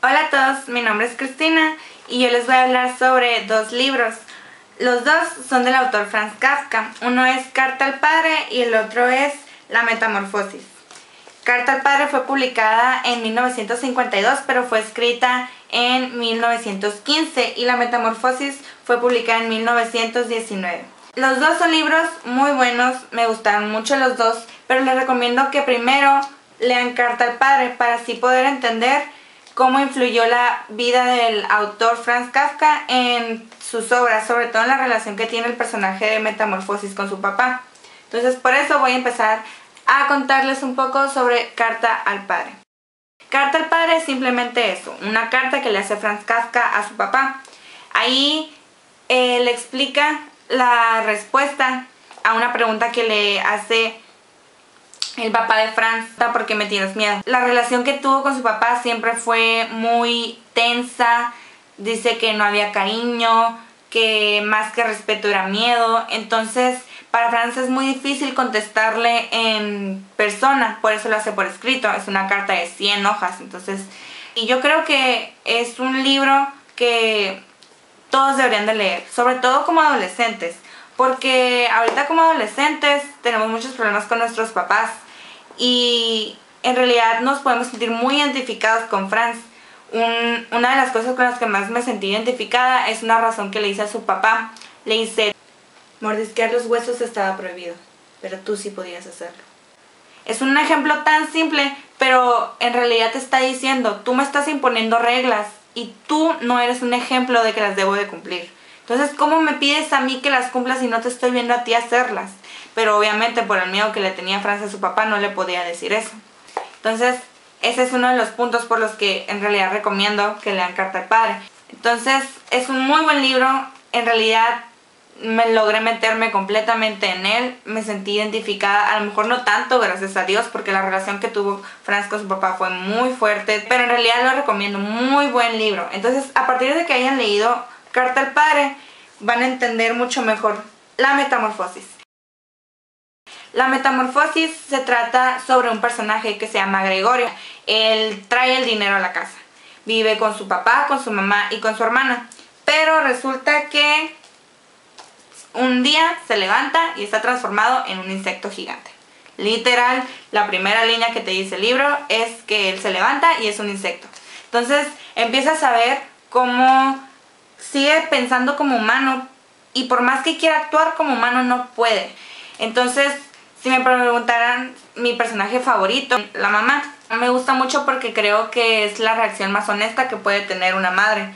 Hola a todos, mi nombre es Cristina y yo les voy a hablar sobre dos libros. Los dos son del autor Franz Kafka. Uno es Carta al Padre y el otro es La Metamorfosis. Carta al Padre fue publicada en 1952, pero fue escrita en 1915, y La Metamorfosis fue publicada en 1919. Los dos son libros muy buenos, me gustaron mucho los dos, pero les recomiendo que primero lean Carta al Padre para así poder entender cómo influyó la vida del autor Franz Kafka en sus obras, sobre todo en la relación que tiene el personaje de Metamorfosis con su papá. Entonces, por eso voy a empezar a contarles un poco sobre Carta al Padre. Carta al Padre es simplemente eso, una carta que le hace Franz Kafka a su papá. Ahí le explica la respuesta a una pregunta que le hace el papá de Franz: ¿por qué me tienes miedo? La relación que tuvo con su papá siempre fue muy tensa. Dice que no había cariño, que más que respeto era miedo. Entonces para Franz es muy difícil contestarle en persona, por eso lo hace por escrito. Es una carta de 100 hojas. Entonces, y yo creo que es un libro que todos deberían de leer, sobre todo como adolescentes, porque ahorita como adolescentes tenemos muchos problemas con nuestros papás y en realidad nos podemos sentir muy identificados con Franz. Una de las cosas con las que más me sentí identificada es una razón que le hice a su papá. Le dice: mordisquear los huesos estaba prohibido, pero tú sí podías hacerlo. Es un ejemplo tan simple, pero en realidad te está diciendo: tú me estás imponiendo reglas y tú no eres un ejemplo de que las debo de cumplir. Entonces, ¿cómo me pides a mí que las cumpla si no te estoy viendo a ti hacerlas? Pero obviamente por el miedo que le tenía Franz a su papá no le podía decir eso. Entonces, ese es uno de los puntos por los que en realidad recomiendo que lean Carta al Padre. Entonces, es un muy buen libro. En realidad me logré meterme completamente en él, me sentí identificada, a lo mejor no tanto, gracias a Dios, porque la relación que tuvo Franz con su papá fue muy fuerte, pero en realidad lo recomiendo, muy buen libro. Entonces, a partir de que hayan leído Carta al Padre, van a entender mucho mejor La Metamorfosis. La Metamorfosis se trata sobre un personaje que se llama Gregorio. Él trae el dinero a la casa, vive con su papá, con su mamá y con su hermana, pero resulta que un día se levanta y está transformado en un insecto gigante. Literal, la primera línea que te dice el libro es que él se levanta y es un insecto. Entonces empiezas a ver cómo sigue pensando como humano y por más que quiera actuar como humano no puede. Entonces, si me preguntaran mi personaje favorito, la mamá. Me gusta mucho porque creo que es la reacción más honesta que puede tener una madre.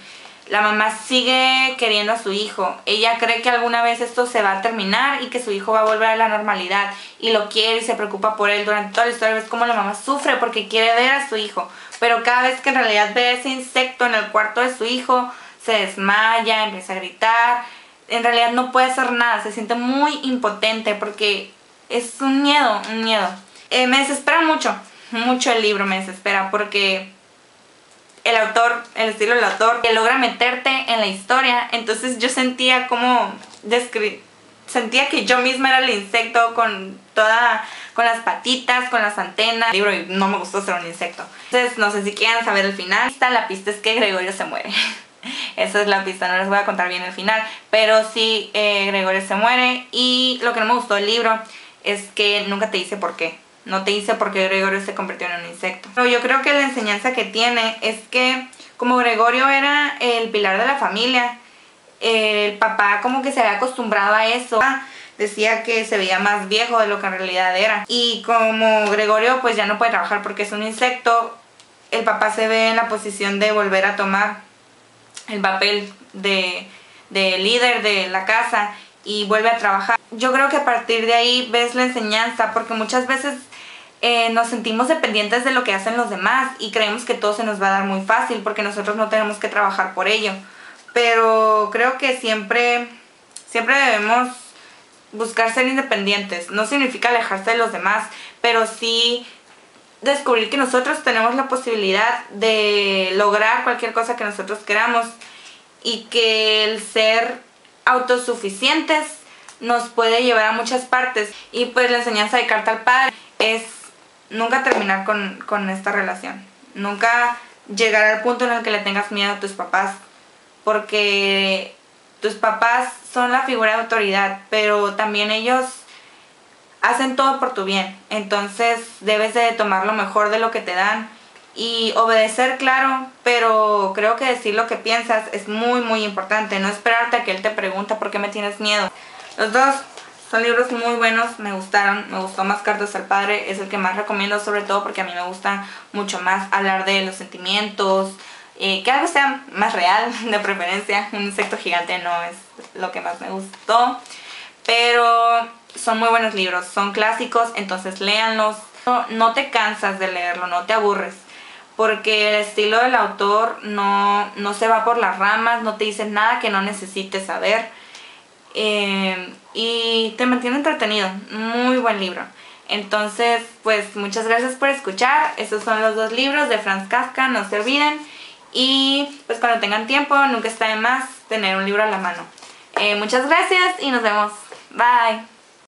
La mamá sigue queriendo a su hijo. Ella cree que alguna vez esto se va a terminar y que su hijo va a volver a la normalidad. Y lo quiere y se preocupa por él. Durante toda la historia ves cómo la mamá sufre porque quiere ver a su hijo. Pero cada vez que en realidad ve a ese insecto en el cuarto de su hijo, se desmaya, empieza a gritar. En realidad no puede hacer nada. Se siente muy impotente porque es un miedo, un miedo. Me desespera mucho el libro, me desespera porque el autor, el estilo del autor, que logra meterte en la historia. Entonces yo sentía como sentía que yo misma era el insecto con las patitas, con las antenas. El libro, y no me gustó ser un insecto. Entonces no sé si quieran saber el final. La pista es que Gregorio se muere. Esa es la pista, no les voy a contar bien el final, pero sí, Gregorio se muere. Y lo que no me gustó del libro es que nunca te dice por qué. No te dice por qué Gregorio se convirtió en un insecto. Pero yo creo que la enseñanza que tiene es que como Gregorio era el pilar de la familia, el papá como que se había acostumbrado a eso. Decía que se veía más viejo de lo que en realidad era. Y como Gregorio pues ya no puede trabajar porque es un insecto, el papá se ve en la posición de volver a tomar el papel de líder de la casa y vuelve a trabajar. Yo creo que a partir de ahí ves la enseñanza, porque muchas veces nos sentimos dependientes de lo que hacen los demás y creemos que todo se nos va a dar muy fácil porque nosotros no tenemos que trabajar por ello. Pero creo que siempre debemos buscar ser independientes. No significa alejarse de los demás, pero sí descubrir que nosotros tenemos la posibilidad de lograr cualquier cosa que nosotros queramos y que el ser autosuficientes nos puede llevar a muchas partes. Y pues la enseñanza de Carta al Padre es nunca terminar con esta relación. Nunca llegar al punto en el que le tengas miedo a tus papás, porque tus papás son la figura de autoridad, pero también ellos hacen todo por tu bien. Entonces debes de tomar lo mejor de lo que te dan y obedecer, claro, pero creo que decir lo que piensas es muy muy importante. No esperarte a que él te pregunte por qué me tienes miedo. Los dos son libros muy buenos, me gustaron. Me gustó más Cartas al Padre, es el que más recomiendo, sobre todo porque a mí me gusta mucho más hablar de los sentimientos, que algo sea más real, de preferencia. Un insecto gigante no es lo que más me gustó, pero son muy buenos libros, son clásicos, entonces léanlos. No te cansas de leerlo, no te aburres, porque el estilo del autor no se va por las ramas, no te dice nada que no necesites saber, y te mantiene entretenido. Muy buen libro. Entonces, pues muchas gracias por escuchar. Estos son los dos libros de Franz Kafka, no se olviden. Y pues cuando tengan tiempo, nunca está de más tener un libro a la mano. Muchas gracias y nos vemos. Bye.